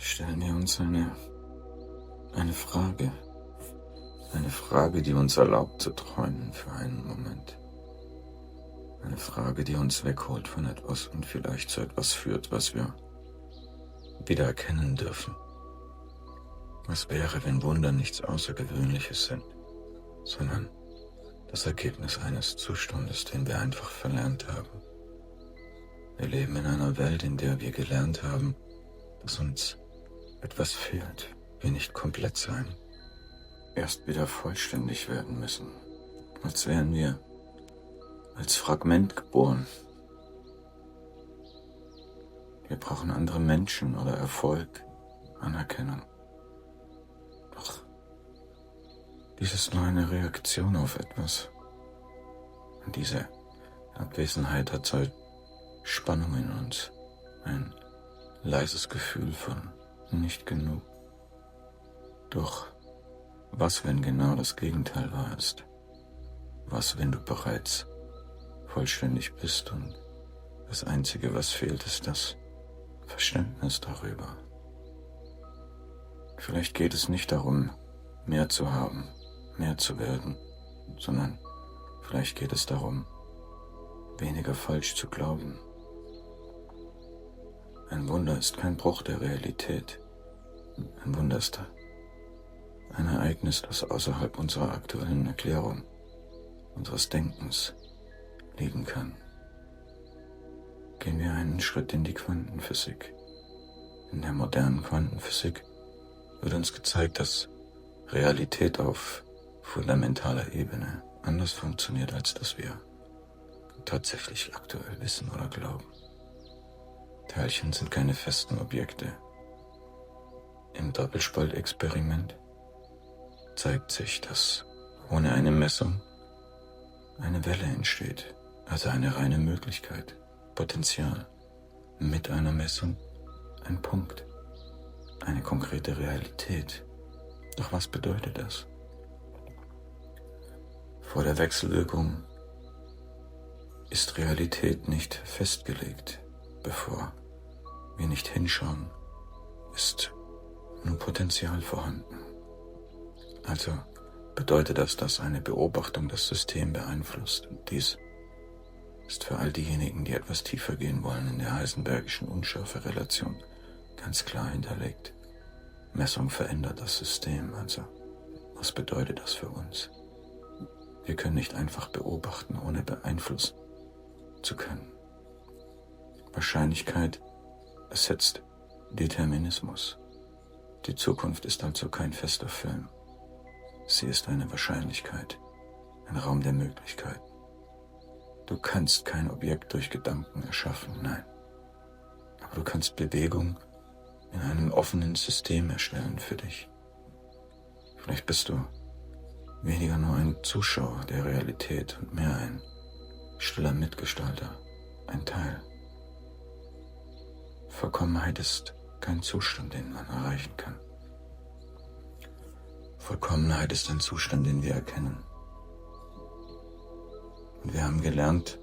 stellen wir uns eine Frage. Eine Frage, die uns erlaubt zu träumen für einen Moment. Eine Frage, die uns wegholt von etwas und vielleicht zu etwas führt, was wir wieder erkennen dürfen. Was wäre, wenn Wunder nichts Außergewöhnliches sind, sondern das Ergebnis eines Zustandes, den wir einfach verlernt haben. Wir leben in einer Welt, in der wir gelernt haben, dass uns etwas fehlt, wir nicht komplett sein, erst wieder vollständig werden müssen, als wären wir als Fragment geboren. Wir brauchen andere Menschen oder Erfolg, Anerkennung. Doch dies ist nur eine Reaktion auf etwas. Und diese Abwesenheit erzeugt Spannung in uns, ein leises Gefühl von nicht genug. Doch was, wenn genau das Gegenteil wahr ist? Was, wenn du bereits vollständig bist und das Einzige, was fehlt, ist das Verständnis darüber? Vielleicht geht es nicht darum, mehr zu haben, mehr zu werden, sondern vielleicht geht es darum, weniger falsch zu glauben. Ein Wunder ist kein Bruch der Realität. Ein Wunder ist ein Ereignis, das außerhalb unserer aktuellen Erklärung, unseres Denkens liegen kann. Gehen wir einen Schritt in die Quantenphysik. In der modernen Quantenphysik wird uns gezeigt, dass Realität auf fundamentaler Ebene anders funktioniert, als das wir tatsächlich aktuell wissen oder glauben. Teilchen sind keine festen Objekte. Im Doppelspaltexperiment zeigt sich, dass ohne eine Messung eine Welle entsteht, also eine reine Möglichkeit, Potenzial. Mit einer Messung ein Punkt, eine konkrete Realität. Doch was bedeutet das? Vor der Wechselwirkung ist Realität nicht festgelegt. Bevor wir nicht hinschauen, ist nur Potenzial vorhanden. Also bedeutet das, dass eine Beobachtung das System beeinflusst. Und dies ist für all diejenigen, die etwas tiefer gehen wollen, in der heisenbergischen Unschärferelation ganz klar hinterlegt. Messung verändert das System. Also was bedeutet das für uns? Wir können nicht einfach beobachten, ohne beeinflussen zu können. Wahrscheinlichkeit ersetzt Determinismus. Die Zukunft ist also kein fester Film. Sie ist eine Wahrscheinlichkeit, ein Raum der Möglichkeiten. Du kannst kein Objekt durch Gedanken erschaffen, nein. Aber du kannst Bewegung in einem offenen System erstellen für dich. Vielleicht bist du weniger nur ein Zuschauer der Realität und mehr ein stiller Mitgestalter, ein Teil. Vollkommenheit ist kein Zustand, den man erreichen kann. Vollkommenheit ist ein Zustand, den wir erkennen. Und wir haben gelernt,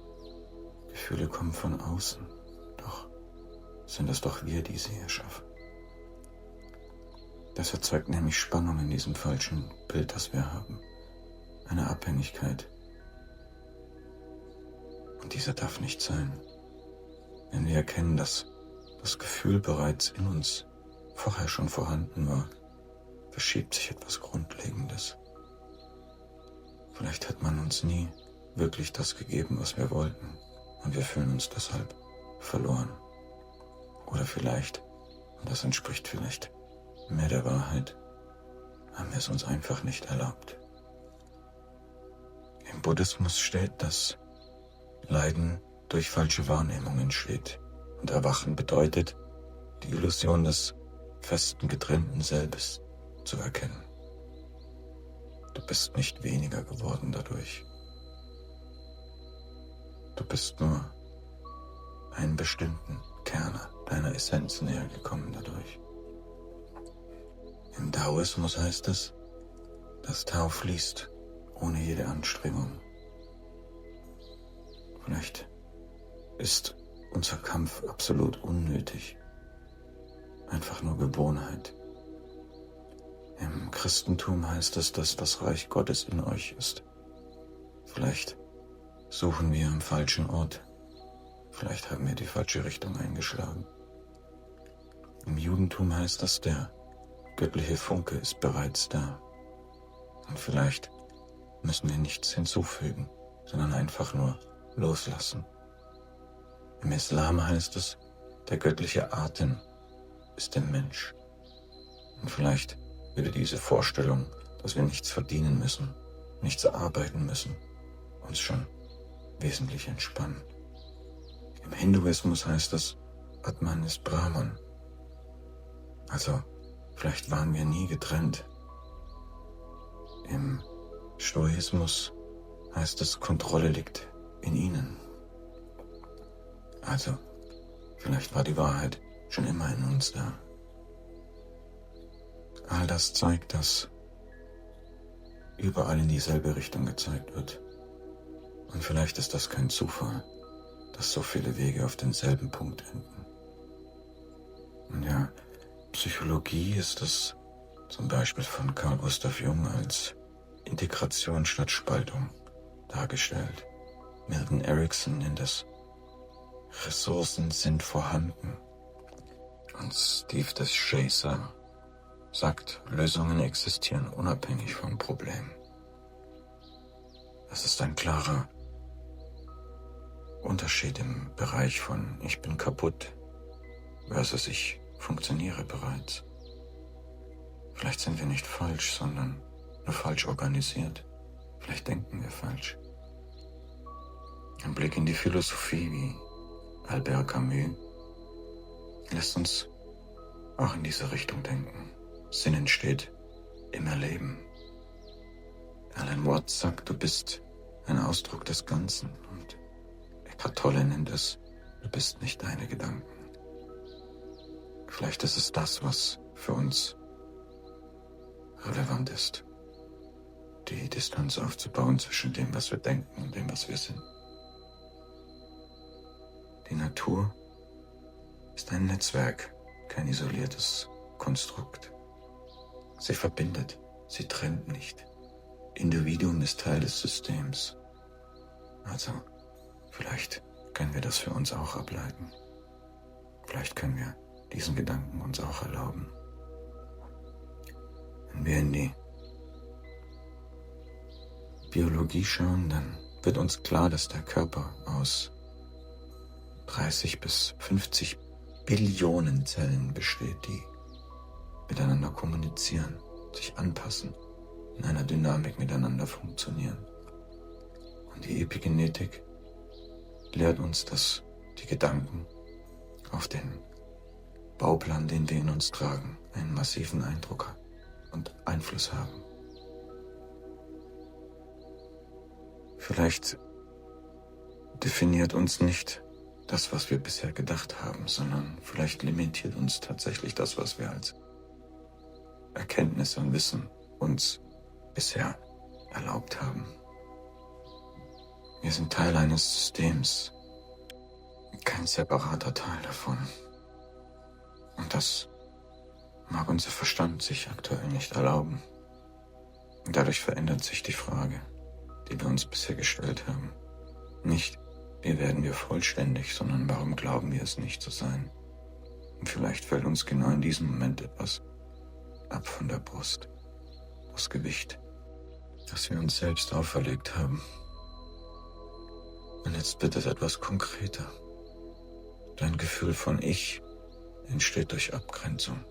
Gefühle kommen von außen, doch sind es doch wir, die sie erschaffen. Das erzeugt nämlich Spannung in diesem falschen Bild, das wir haben. Eine Abhängigkeit. Und diese darf nicht sein. Wenn wir erkennen, dass das Gefühl bereits in uns vorher schon vorhanden war, verschiebt sich etwas Grundlegendes. Vielleicht hat man uns nie wirklich das gegeben, was wir wollten, und wir fühlen uns deshalb verloren. Oder vielleicht, und das entspricht vielleicht mehr der Wahrheit, haben wir es uns einfach nicht erlaubt. Im Buddhismus steht, dass Leiden durch falsche Wahrnehmung entsteht. Und Erwachen bedeutet, die Illusion des festen, getrennten Selbst zu erkennen. Du bist nicht weniger geworden dadurch. Du bist nur einen bestimmten Kern deiner Essenz näher gekommen dadurch. Im Daoismus heißt es, dass Tao fließt, ohne jede Anstrengung. Vielleicht ist unser Kampf absolut unnötig. einfach nur Gewohnheit. Im Christentum heißt es, dass das Reich Gottes in euch ist. Vielleicht suchen wir am falschen Ort. Vielleicht haben wir die falsche Richtung eingeschlagen. Im Judentum heißt es, der göttliche Funke ist bereits da. Und vielleicht müssen wir nichts hinzufügen, sondern einfach nur loslassen. Im Islam heißt es, der göttliche Atem ist der Mensch. Und vielleicht würde diese Vorstellung, dass wir nichts verdienen müssen, nichts arbeiten müssen, uns schon wesentlich entspannen. Im Hinduismus heißt es, Atman ist Brahman. Also, vielleicht waren wir nie getrennt. Im Stoismus heißt es, Kontrolle liegt in ihnen. Also, vielleicht war die Wahrheit schon immer in uns da. All das zeigt, dass überall in dieselbe Richtung gezeigt wird. Und vielleicht ist das kein Zufall, dass so viele Wege auf denselben Punkt enden. Und ja, Psychologie ist es zum Beispiel von Carl Gustav Jung als Integration statt Spaltung dargestellt. Milton Erickson nennt es Ressourcen sind vorhanden. Und Steve DeShazer sagt, Lösungen existieren unabhängig vom Problem. Das ist ein klarer Unterschied im Bereich von ich bin kaputt versus ich funktioniere bereits. Vielleicht sind wir nicht falsch, sondern nur falsch organisiert. Vielleicht denken wir falsch. Ein Blick in die Philosophie wie Albert Camus lässt uns auch in diese Richtung denken. Sinn entsteht im Erleben. Alan Watts sagt, du bist ein Ausdruck des Ganzen und Eckhart Tolle nennt es, du bist nicht deine Gedanken. Vielleicht ist es das, was für uns relevant ist. Die Distanz aufzubauen zwischen dem, was wir denken und dem, was wir sind. Die Natur ist ein Netzwerk, kein isoliertes Konstrukt. Sie verbindet, sie trennt nicht. Individuum ist Teil des Systems. Also, vielleicht können wir das für uns auch ableiten. Vielleicht können wir diesen Gedanken uns auch erlauben. Wenn wir in die Biologie schauen, dann wird uns klar, dass der Körper aus 30 bis 50 Billionen Zellen besteht, die miteinander kommunizieren, sich anpassen, in einer Dynamik miteinander funktionieren. Und die Epigenetik lehrt uns, dass die Gedanken auf den Bauplan, den wir in uns tragen, einen massiven Eindruck und Einfluss haben. Vielleicht definiert uns nicht das, was wir bisher gedacht haben, sondern vielleicht limitiert uns tatsächlich das, was wir als Erkenntnis und Wissen uns bisher erlaubt haben. Wir sind Teil eines Systems, kein separater Teil davon. Und das mag unser Verstand sich aktuell nicht erlauben. Und dadurch verändert sich die Frage, die wir uns bisher gestellt haben. Nicht, wie werden wir vollständig, sondern warum glauben wir es nicht zu sein? Und vielleicht fällt uns genau in diesem Moment etwas ab von der Brust. Das Gewicht, das wir uns selbst auferlegt haben. Und jetzt wird es etwas konkreter. Dein Gefühl von Ich entsteht durch Abgrenzung.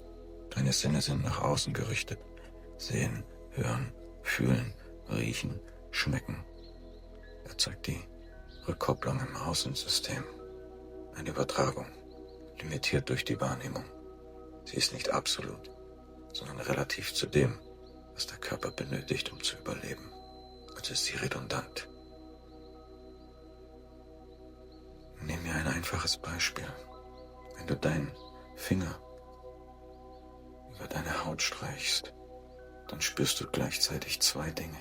Deine Sinne sind nach außen gerichtet. Sehen, hören, fühlen, riechen, schmecken. Erzeugt die Rückkopplung im Außensystem. Eine Übertragung, limitiert durch die Wahrnehmung. Sie ist nicht absolut, sondern relativ zu dem, was der Körper benötigt, um zu überleben. Also ist sie redundant. Nehmen wir ein einfaches Beispiel. Wenn du deinen Finger über deine Haut streichst, dann spürst du gleichzeitig zwei Dinge.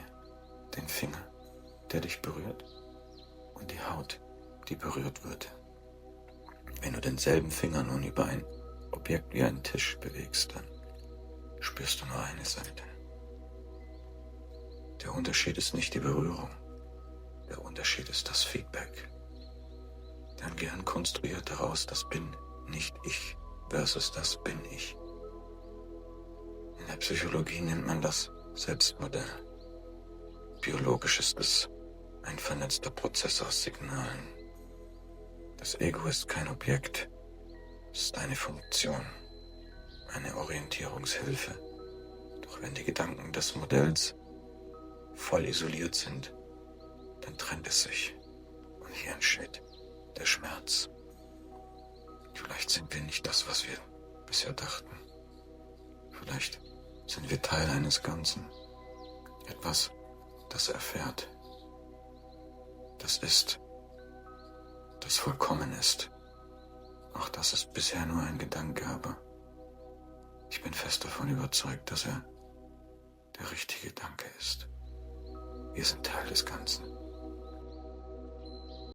Den Finger, der dich berührt, und die Haut, die berührt wird. Wenn du denselben Finger nun über ein Objekt wie einen Tisch bewegst, dann spürst du nur eine Seite. Der Unterschied ist nicht die Berührung, der Unterschied ist das Feedback. Dein Gehirn konstruiert daraus das Bin, nicht ich, versus das Bin ich. In der Psychologie nennt man das Selbstmodell. Biologisch ist es ein vernetzter Prozess aus Signalen. Das Ego ist kein Objekt, es ist eine Funktion, eine Orientierungshilfe. Doch wenn die Gedanken des Modells voll isoliert sind, dann trennt es sich und hier entsteht der Schmerz. Vielleicht sind wir nicht das, was wir bisher dachten. Vielleicht sind wir Teil eines Ganzen, etwas, das erfährt, das ist, das vollkommen ist. Auch das ist bisher nur ein Gedanke, aber ich bin fest davon überzeugt, dass er der richtige Gedanke ist. Wir sind Teil des Ganzen.